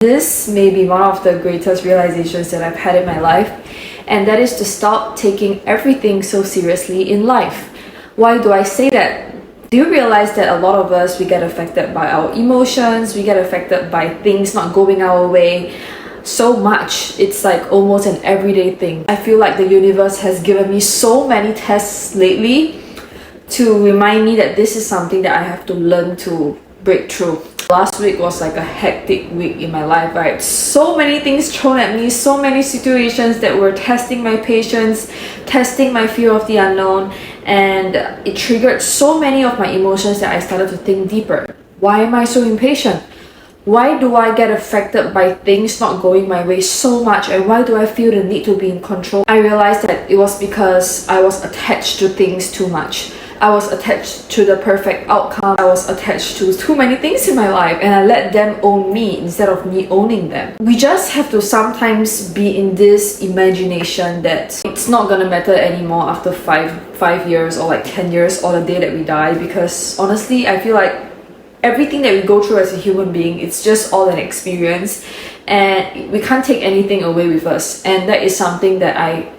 This may be one of the greatest realizations that I've had in my life, and that is to stop taking everything so seriously in life. Why do I say that? Do you realize that a lot of us, we get affected by our emotions, we get affected by things not going our way so much? It's like almost an everyday thing. I feel like the universe has given me so many tests lately to remind me that this is something that I have to learn to break through. Last week was like a hectic week in my life, right? So many things thrown at me, so many situations that were testing my patience, testing my fear of the unknown, and it triggered so many of my emotions that I started to think deeper. Why am I so impatient? Why do I get affected by things not going my way so much, and why do I feel the need to be in control? I realized that it was because I was attached to things too much. I was attached to the perfect outcome. I was attached to too many things in my life, and I let them own me instead of me owning them. We just have to sometimes be in this imagination that it's not gonna matter anymore after five years or like 10 years or the day that we die, because honestly, I feel like everything that we go through as a human being, it's just all an experience, and we can't take anything away with us. And that is something that I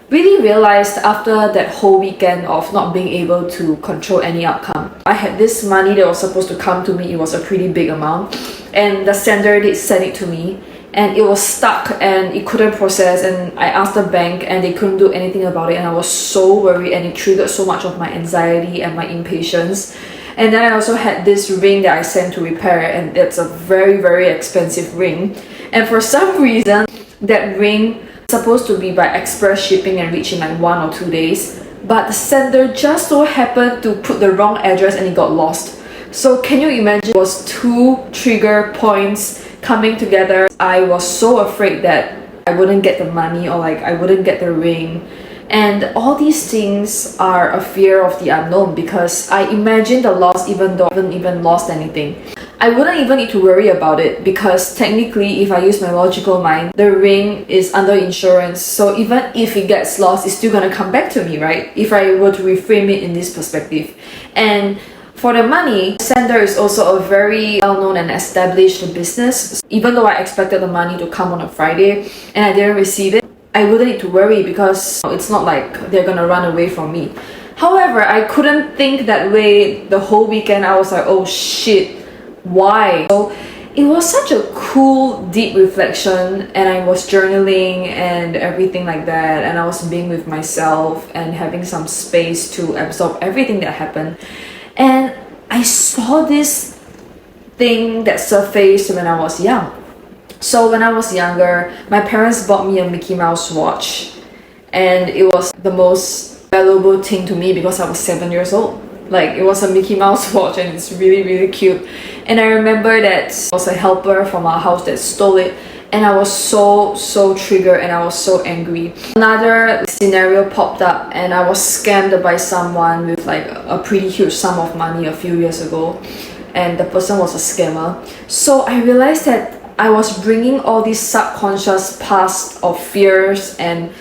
really realized after that whole weekend of not being able to control any outcome. I had this money that was supposed to come to me. It was a pretty big amount, and the sender did send it to me, and it was stuck and it couldn't process, and I asked the bank and they couldn't do anything about it, and I was so worried, and it triggered so much of my anxiety and my impatience. And then I also had this ring that I sent to repair, and it's a very, very expensive ring, and for some reason that ring supposed to be by express shipping and reach in like 1 or 2 days, but the sender just so happened to put the wrong address and it got lost. So can you imagine? It was two trigger points coming together. I was so afraid that I wouldn't get the money, or like I wouldn't get the ring. And all these things are a fear of the unknown, because I imagine the loss even though I haven't even lost anything. I wouldn't even need to worry about it, because technically, if I use my logical mind, the ring is under insurance. So even if it gets lost, it's still gonna come back to me, right? If I were to reframe it in this perspective. And for the money, Sender is also a very well-known and established business. Even though I expected the money to come on a Friday and I didn't receive it, I wouldn't need to worry, because it's not like they're gonna run away from me. However, I couldn't think that way the whole weekend. I was like, oh shit, why? So it was such a cool, deep reflection, and I was journaling and everything like that, and I was being with myself and having some space to absorb everything that happened. And I saw this thing that surfaced when I was young. So when I was younger, my parents bought me a Mickey Mouse watch, and it was the most valuable thing to me because I was 7 years old. Like, it was a Mickey Mouse watch, and it's really, really cute. And I remember that it was a helper from our house that stole it, and I was so triggered, and I was so angry. Another scenario popped up, and I was scammed by someone with like a pretty huge sum of money a few years ago, and the person was a scammer. So I realized that I was bringing all these subconscious past of fears and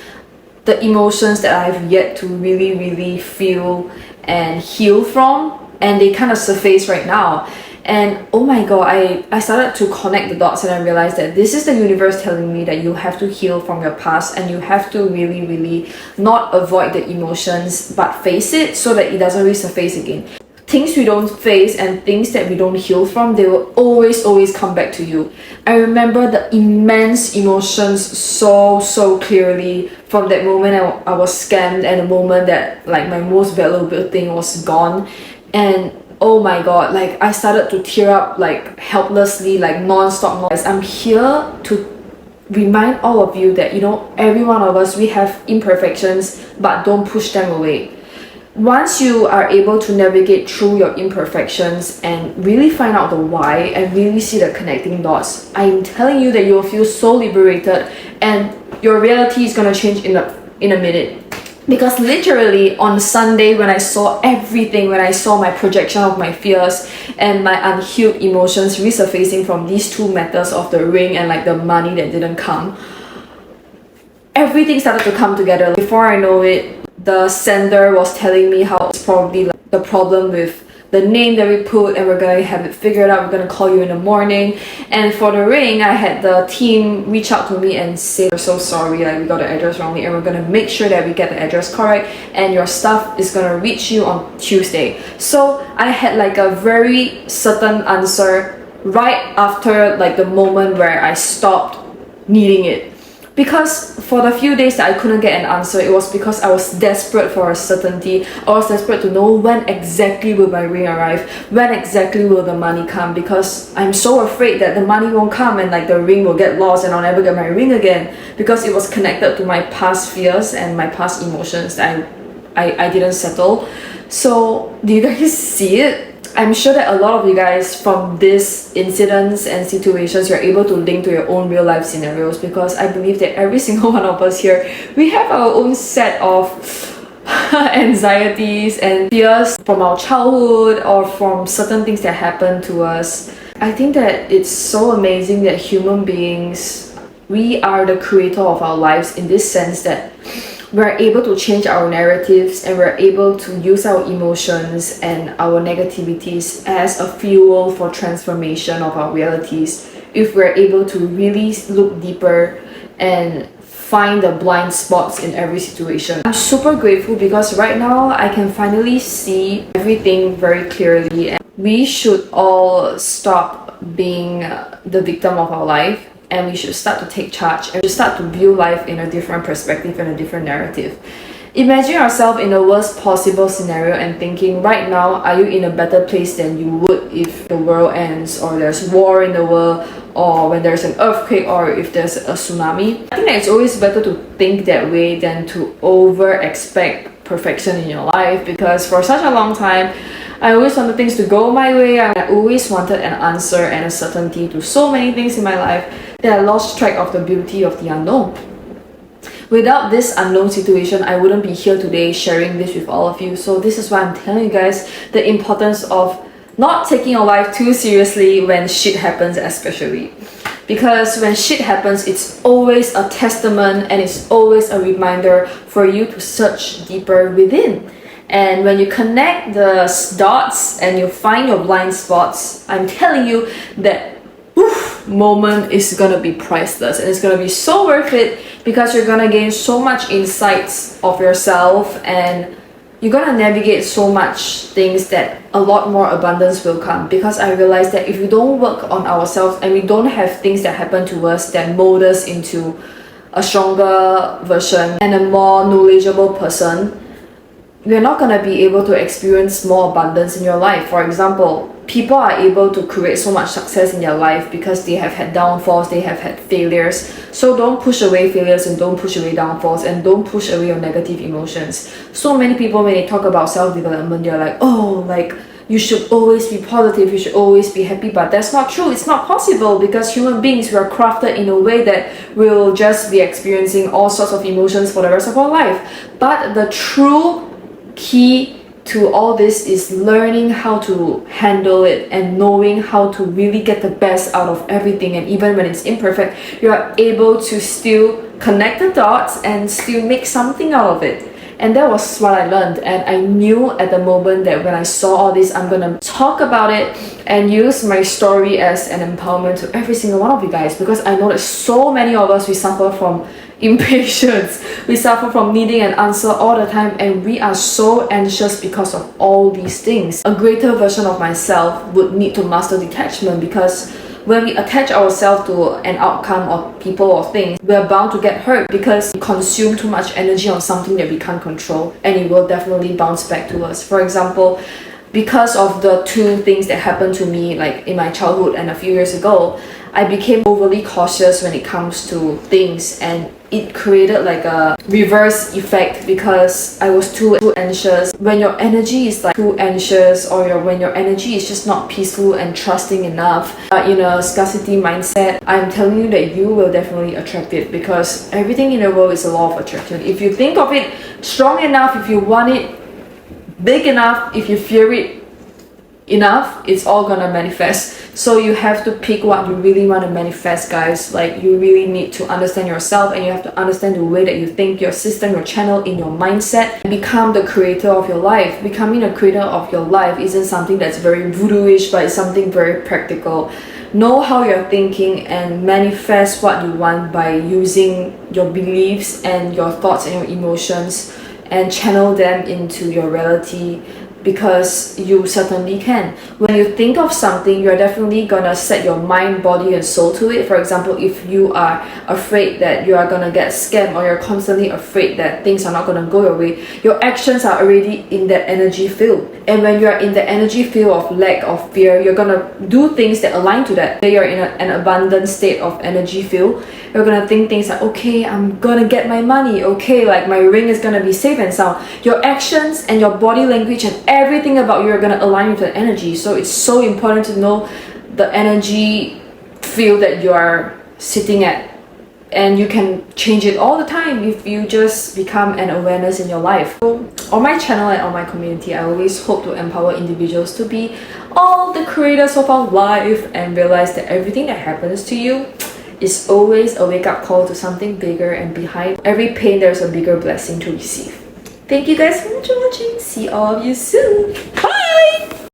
the emotions that I've yet to really feel and heal from, and they kind of surface right now. And oh my god, I started to connect the dots, and I realized that this is the universe telling me that you have to heal from your past, and you have to really not avoid the emotions but face it so that it doesn't resurface again. Things we don't face and things that we don't heal from, they will always come back to you. I remember the immense emotions so clearly from that moment I was scammed, and the moment that like my most valuable thing was gone. And oh my god, like I started to tear up like helplessly, like non-stop noise. I'm here to remind all of you that, you know, every one of us, we have imperfections, but don't push them away. Once you are able to navigate through your imperfections and really find out the why and really see the connecting dots, I'm telling you that you'll feel so liberated, and your reality is gonna change in a minute. Because literally on Sunday, when I saw everything, when I saw my projection of my fears and my unhealed emotions resurfacing from these two matters of the ring and like the money that didn't come, everything started to come together. Before I know it, the sender was telling me how it's probably like the problem with the name that we put, and we're gonna have it figured out. We're gonna call you in the morning. And for the ring, I had the team reach out to me and say, we're so sorry, like we got the address wrongly, and we're gonna make sure that we get the address correct, and your stuff is gonna reach you on Tuesday. So I had like a very certain answer right after like the moment where I stopped needing it. Because for the few days that I couldn't get an answer, it was because I was desperate for a certainty. I was desperate to know when exactly will my ring arrive, when exactly will the money come, because I'm so afraid that the money won't come and like the ring will get lost and I'll never get my ring again, because it was connected to my past fears and my past emotions that I didn't settle. So do you guys see it? I'm sure that a lot of you guys from these incidents and situations, you're able to link to your own real life scenarios, because I believe that every single one of us here, we have our own set of anxieties and fears from our childhood or from certain things that happen to us. I think that it's so amazing that human beings, we are the creator of our lives in this sense that we're able to change our narratives, and we're able to use our emotions and our negativities as a fuel for transformation of our realities if we're able to really look deeper and find the blind spots in every situation. I'm super grateful because right now I can finally see everything very clearly, and we should all stop being the victim of our life, and we should start to take charge and start to view life in a different perspective and a different narrative. Imagine yourself in the worst possible scenario and thinking, right now, are you in a better place than you would if the world ends, or there's war in the world, or when there's an earthquake, or if there's a tsunami? I think that it's always better to think that way than to over-expect perfection in your life, because for such a long time, I always wanted things to go my way. I always wanted an answer and a certainty to so many things in my life that I lost track of the beauty of the unknown. Without this unknown situation, I wouldn't be here today sharing this with all of you. So this is why I'm telling you guys the importance of not taking your life too seriously when shit happens, especially. Because when shit happens, it's always a testament and it's always a reminder for you to search deeper within. And when you connect the dots and you find your blind spots, I'm telling you that moment is gonna be priceless, and it's gonna be so worth it, because you're gonna gain so much insights of yourself, and you're gonna navigate so much things that a lot more abundance will come. Because I realized that if we don't work on ourselves and we don't have things that happen to us that mold us into a stronger version and a more knowledgeable person, we're not going to be able to experience more abundance in your life. For example, people are able to create so much success in their life because they have had downfalls, they have had failures. So don't push away failures, and don't push away downfalls, and don't push away your negative emotions. So many people, when they talk about self-development, they're like, oh, like you should always be positive, you should always be happy. But that's not true. It's not possible, because human beings were crafted in a way that we'll just be experiencing all sorts of emotions for the rest of our life. But the true key to all this is learning how to handle it and knowing how to really get the best out of everything. And even when it's imperfect, you are able to still connect the dots and still make something out of it. And that was what I learned, and I knew at the moment that when I saw all this, I'm gonna talk about it and use my story as an empowerment to every single one of you guys, because I know that so many of us, we suffer from impatience, we suffer from needing an answer all the time, and we are so anxious because of all these things. A greater version of myself would need to master detachment, because when we attach ourselves to an outcome or people or things, we're bound to get hurt, because we consume too much energy on something that we can't control, and it will definitely bounce back to us. For example, because of the two things that happened to me like in my childhood and a few years ago, I became overly cautious when it comes to things, and it created like a reverse effect because I was too anxious. When your energy is like too anxious, or when your energy is just not peaceful and trusting enough, in a scarcity mindset, I'm telling you that you will definitely attract it, because everything in the world is a law of attraction. If you think of it strong enough, if you want it big enough, if you fear it enough, it's all gonna manifest. So you have to pick what you really want to manifest, guys. Like, you really need to understand yourself, and you have to understand the way that you think, your system, your channel, in your mindset, and become the creator of your life. Becoming a creator of your life isn't something that's very voodoo-ish, but it's something very practical. Know how you're thinking and manifest what you want by using your beliefs and your thoughts and your emotions, and channel them into your reality, because you certainly can. When you think of something, you're definitely gonna set your mind, body, and soul to it. For example, if you are afraid that you are gonna get scammed, or you're constantly afraid that things are not gonna go your way, your actions are already in that energy field. And when you're in the energy field of lack, of fear, you're gonna do things that align to that. You're in an abundant state of energy field, you're gonna think things like, okay, I'm gonna get my money, okay, like my ring is gonna be safe and sound. Your actions and your body language and everything about you are gonna align with the energy. So it's so important to know the energy field that you are sitting at, and you can change it all the time if you just become an awareness in your life. So on my channel and on my community, I always hope to empower individuals to be all the creators of our life, and realize that everything that happens to you is always a wake-up call to something bigger, and behind every pain there's a bigger blessing to receive. Thank you guys so much for watching. See all of you soon.